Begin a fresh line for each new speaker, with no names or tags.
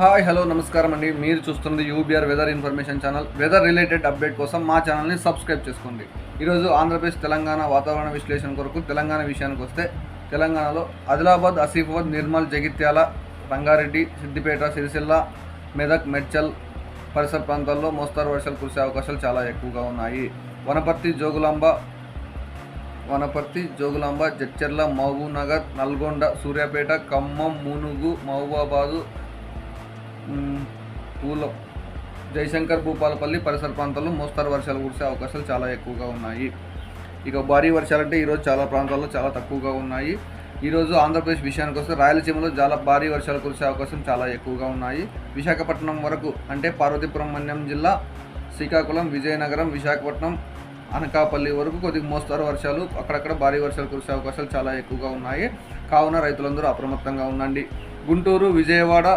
Hi hello నమస్కారం అండి. మీరు చూస్తుంది UBR weather information channel. Weather related update కోసం మా ఛానల్ని సబ్స్క్రైబ్ చేసుకోండి. ఈరోజు ఆంధ్రప్రదేశ్ తెలంగాణ వాతావరణ విశ్లేషణ కొరకు తెలంగాణ విషయానికి వస్తే, తెలంగాణలో ఆదిలాబాద్, ఆసిఫాబాద్, నిర్మల్, జగిత్యాల, రంగారెడ్డి, సిద్దిపేట, సిరిసిల్ల, మెదక్, మేడ్చల్ పరిసర ప్రాంతాల్లో మోస్తరు వర్షాలు కురిసే అవకాశాలు చాలా ఎక్కువగా ఉన్నాయి. వనపర్తి, జోగులాంబ, జడ్చర్ల, మహబూబ్ నగర్, నల్గొండ, సూర్యాపేట, ఖమ్మం, మునుగు, మహబూబాబాదు, జయశంకర్, భూపాలపల్లి పరిసర ప్రాంతాల్లో మోస్తరు వర్షాలు కురిసే అవకాశాలు చాలా ఎక్కువగా ఉన్నాయి. ఇక భారీ వర్షాలంటే ఈరోజు చాలా ప్రాంతాల్లో చాలా తక్కువగా ఉన్నాయి. ఈరోజు ఆంధ్రప్రదేశ్ విషయానికి వస్తే రాయలసీమలో చాలా భారీ వర్షాలు కురిసే అవకాశం చాలా ఎక్కువగా ఉన్నాయి. విశాఖపట్నం వరకు అంటే పార్వతీపురం, మన్యం జిల్లా, శ్రీకాకుళం, విజయనగరం, విశాఖపట్నం, అనకాపల్లి వరకు కొద్దిగా మోస్తరు వర్షాలు, అక్కడక్కడ భారీ వర్షాలు కురిసే అవకాశాలు చాలా ఎక్కువగా ఉన్నాయి. కావున రైతులందరూ అప్రమత్తంగా ఉండండి. గుంటూరు, విజయవాడ,